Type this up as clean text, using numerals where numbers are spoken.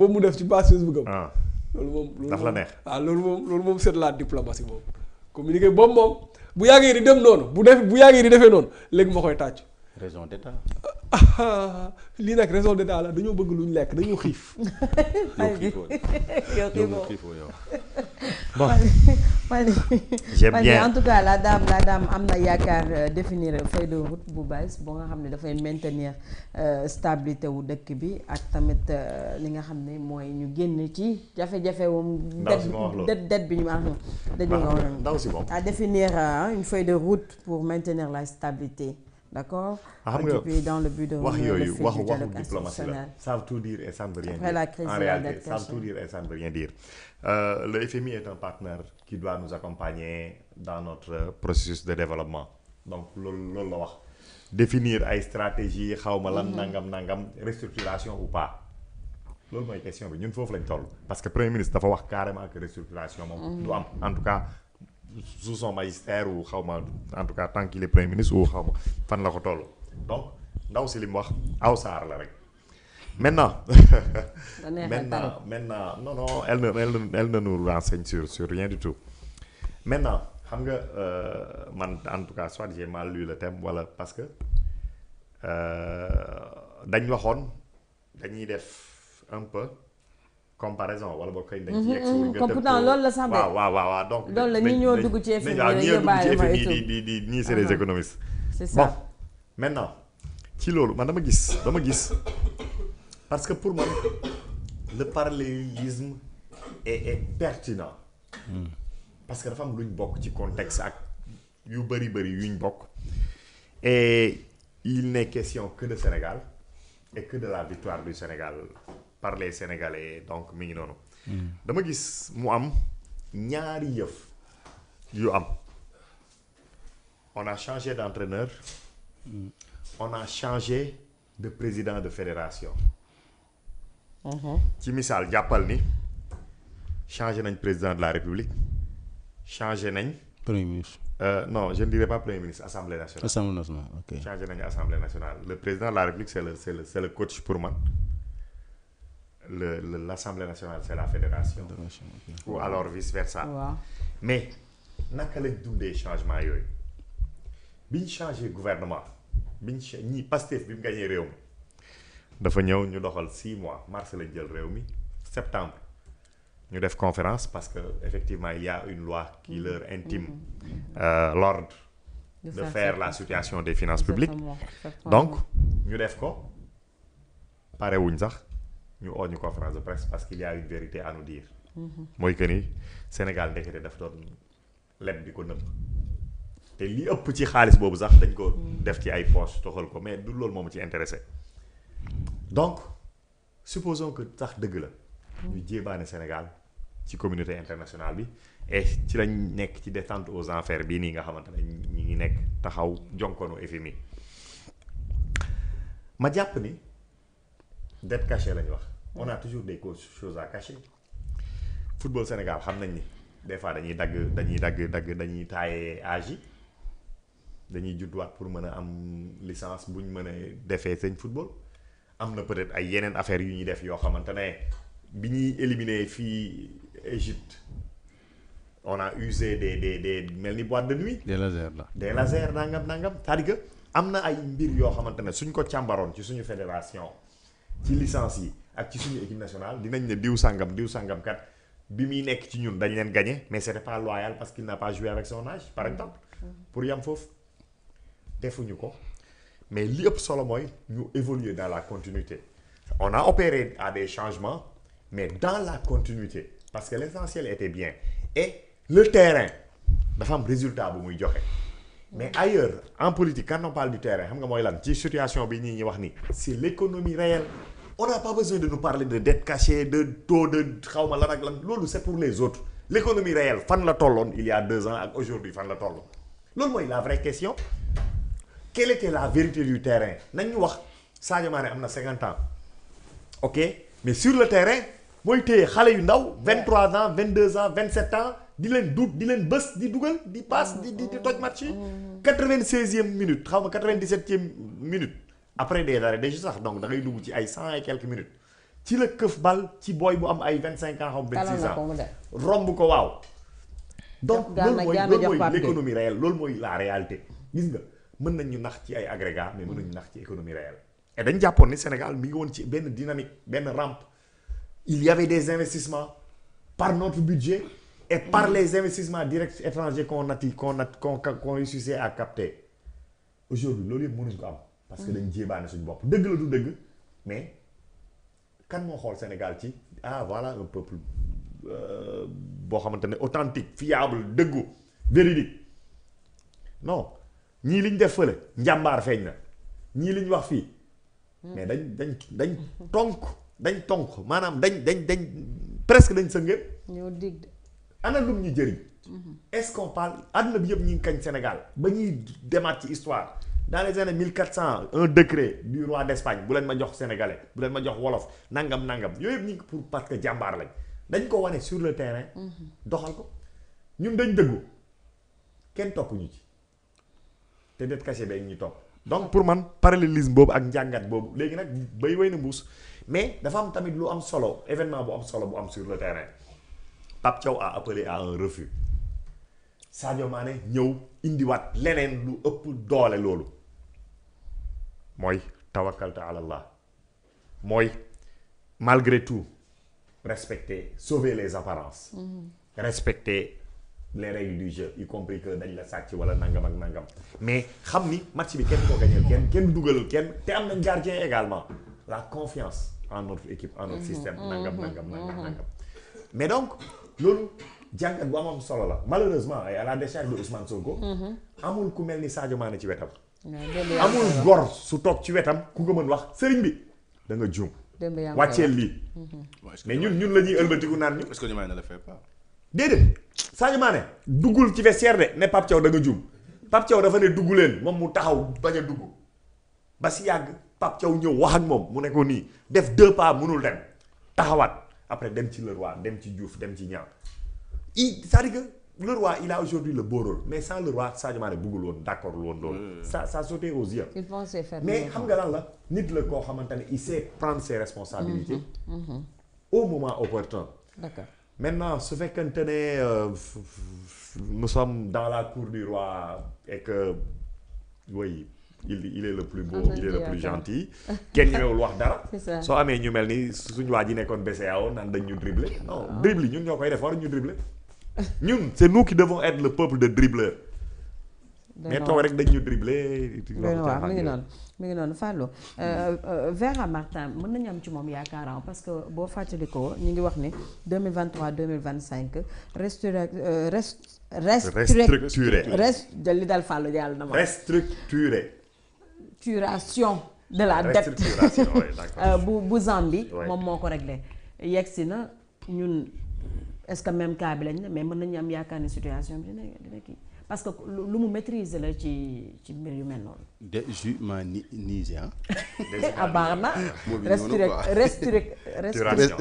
moom mu def ci base Facebook am. ah loolu moom daf la neex. waaw loolu moom c'est la diplomatie moom. communiqué boobu moom bu yàggee di dem noonu bu yàggee di defee noonu léegi ma koy tàcc. raison d'état. lii nag raison d'état la dañoo bëgg luñ lekk dañoo xiif. yow xiifoo yow. bon j'aime bien en tout cas la dame am na yaakaar définir feuille de route bu bees boo nga xam ne dafay maintenir stabilité wu dëkk bi ak tamit li nga xam ne mooy ñu génn ci jafe-jafe wum det bi ñu wax dañu nga war ndaw si moom à définir une feuille de route pour maintenir la stabilité. D'accord. xam nga depuis dans le but de wax yooyu waxu dialogue diplomatie la ça veut tout dire et ça ne veut rien après dire. la crise en de la réalité dette ça veut tout dire et ça ne veut rien dire. Le FMI est un partenaire qui doit nous accompagner dans notre processus de développement donc loolu la wax définir ay stratégie xawma lan nangam restructuration ou pas loolu mooy question bi ñun foofu lañ toll parce que premier ministre dafa wax carrément que restructuration moom du am en tout cas sous son magistère ou xawma en tout cas tant qu'il est premier ministre ou xawma fan la ko toll donc ndaw si li mu wax aw saar la rek maintenant non elle ne nous renseigne sur rien du tout maintenant xam nga man en tout cas soit j'ai mal lu le thème wala parce que dañ waxoon dañuy def un peu comparaison wala boo koy dañ ci yegg si pourtant loolu la sax waaw donc loolu la ñi ñoo dugg ci FMI di ñii c'est des économistes c'est ça bon maintenant ci loolu man dama gis parce que pour moi le parallélisme est pertinent parce que dafa am luñ bokk ci contexte ak yu bëri yuñ bokk et il n'est question que de Sénégal et que de la victoire du Sénégal par les Sénégalais donc mi ngi noonu dama gis mu am ñaari yëf yu am on a changé d'entraîneur on a changé de président de fédération ci misaal jàppal ni changé nañ président de la République changé nañ premier ministre. Non je ne dirais pas premier ministre assemblée nationale. Assemblée nationale ok. changé nañu assemblée nationale le président de la République c'est le coach pour man l'assemblée nationale c'est la fédération. Okay. Ou alors vice versa. waaw mais naka lañ dundee changement yooyu biñ changé gouvernement ñi Pastef bi mu gagné réew mi dafa ñëw ñu doxal 6 mois mars lañ jël réew mi septembre ñu def conférence parce que effectivement il y a une loi qui leur intime l'ordre de faire la situation des finances publiques donc ñu def ko pare wuñ sax ñu oo ñu conférence de presse parce qu'il y a une vérité à nous dire mooy que ni Sénégal ndekete dafa doon leb di ko nëbb te li ëpp ci xaalis boobu sax dañ ko def ci ay poche toxal ko mais du loolu moomu ci intéressé donc supposons que sax dëgg la ñu jéebaane Sénégal ci communauté internationale bi et ci lañ nekk ci descente aux enfers bii nii nga xamante ne ñi ngi nekk taxaw jonkonu FMI ma jàpp ni dette cachée lañ wax on a toujours des choses à cacher football Sénégal xam nañ ni des fois dañuy taayee âge yi dañuy judduwaat pour mën a am licence bu ñu mën a defee seen football am na peut-être ay yeneen affaires yu ñuy def yoo xamante ne bi ñuy éliminer fii Égypte on a usé des mel ni boîte de nuit. des lasers là. des lasers nangam c'est-à-dire que am na ay mbir yoo xamante ne suñ ko càmbaroon ci suñu fédération ci licence yi ak ci suñu équipe nationale dinañ ne diw sangam kat bi muy nekk ci ñun dañ leen gagné mais c'était pas loyal parce qu'il n'a pas joué avec son âge par exemple pour yam foofu defuñu ko mais li ëpp solo mooy ñu évoluer dans la continuité on a opéré à des changements mais dans la continuité parce que l'essentiel était bien et le terrain dafa am résultat bu muy joxe mais ailleurs en politique quand on parle du terrain xam nga mooy lan ci situation bi ñi wax ni c'est l'économie réelle on n'a pas besoin de nous parler de dette cachée de taux de xawma lan ak lan loolu c'est pour les autres l'économie réelle fan la tolloon il y a 2 ans ak aujourd'hui fan la toll loolu mooy la vraie question quelle était la vérité du terrain nañ ñu wax Sadio Mané am na 50 ans ok mais sur le terrain mooy téye xale yu ndaw 23 ans 22 ans 27 ans di leen duut di leen bës di dugal di passe di toj match yi 96e minute xaw ma 97e minute après des arrêts déjà sax donc da ngay dugg ci ay 100 et quelques minutes ci la këf bal ci booy bu am ay 25 ans xaw 26 ans romb ko waaw. donc loolu mooy l'économie réelle loolu mooy la réalité gis nga mën nañ ñu nax ci ay agrégats mais mën nañu nax ci économie réelle. et dañ jàppoon ni Sénégal mi ngi woon ci benn dynamique benn rampe il y avait des investissements par notre budget et par les investissements directs étrangers qu'on réussissait à capter aujourd'hui loolu yëpp mënuñ ko am. parce que dañ jéebaane suñu bopp dëgg la du dëgg mais kan moo xool Sénégal ci voilà un peuple boo xamante ne authentique fiable dëggu véridique non ñii liñ def fële njàmbaar feeñ na ñii liñ wax fii mais dañ tonk maanaam dañ presque dañ sëngéet ñoo dig ana lum ñu jëriñ est-ce qu'on parle àdduna bi yëpp ñi ngi kañ Sénégal ba ñuy demaat ci histoire dans les années 1400 un décret du roi d'Espagne bu leen ma jox sénégalais bu leen ma jox wolof nangam yooyu yëpp ñu ngi pour parce que jàmbaar lañ dañ ko wane sur le terrain doxal ko ñun dañ dëggu kenn topp ñu ci te det caché beeg ñu topp donc pour man parallélisme boobu ak njàngat boobu léegi nag bay wéy na mbuus mais dafa am tamit lu am solo événement bu am solo bu am sur le terrain Pape Thiaw a appelé à un refus Sadio Mané ñëw indiwaat leneen lu ëpp doole loolu mooy tawakkalta ala Allah mooy malgré tout respecter sauver les apparences respecter les règles du jeu y compris que dañ la sàcc wala nangam ak nangam mais xam ni match bi kenn koo gañeel kenn dugalal kenn te am nañ gardien également la confiance en notre équipe en notre système nangam mais donc loolu jàngat bu am solo la malheureusement à la décharge de Ousmane Sonko amul ku mel ni Sadio Mané ci wetam amul gor su toog ci wetam ku ko mën wax sëriñ bi da nga juum wàcceel lii mais ñun la ñuy ëlbatiku naan ñu est-ce que Diomaye ne le fait pas déedéet Sadio Mané duggul ci vestiaire de ne Pape Thiaw da nga juum Pape Thiaw dafa ne dugg leen moom mu taxaw bañ a dugg ba si yàgg Pape Thiaw ñëw wax ak moom mu ne ko nii def 2 pas mënul dem taxawaat après dem ci Leroy dem ci Diouf dem ci Niang c'est-à-dire que Leroy il a aujourd'hui le beau rôle mais sans Leroy Sadio Mané buggul woon d'accord woon loolu ça sautait aux yeux mais xam nga lan la nit la koo xamante ne il sait prendre ses responsabilités au moment opportun d'accord maintenant su fekkente ne nous sommes dans la cour du roi et que oui il est le plus beau il est le plus gentil kenn ñëwul wax dara soo amee ñu mel ni suñu waa ji nekkoon BCEAO naan dañ ñu dribbler non dribble ñun ñoo koy def waruñu dribbler ñun c'est nous qui devons être le peuple de dribbleurs mais toog rek dañ ñu dribbler waaw mi ngi noonu Fallou Vera Martin mën nañu am ci moom yaakaar parce que boo fàttalikoo ñu ngi wax ni 2023 2025 li dal Fallou yàlla na ma restructuration de la dette bu Zambie moom moo ko réglé yegsi na ñun est-ce que même cas bi lañ ne mais mën nañu am yaakaar ni situation bi dina kii parce que lu mu maîtriser la ci mbir yu mel noonu. déshumanisé baax na. restructuration.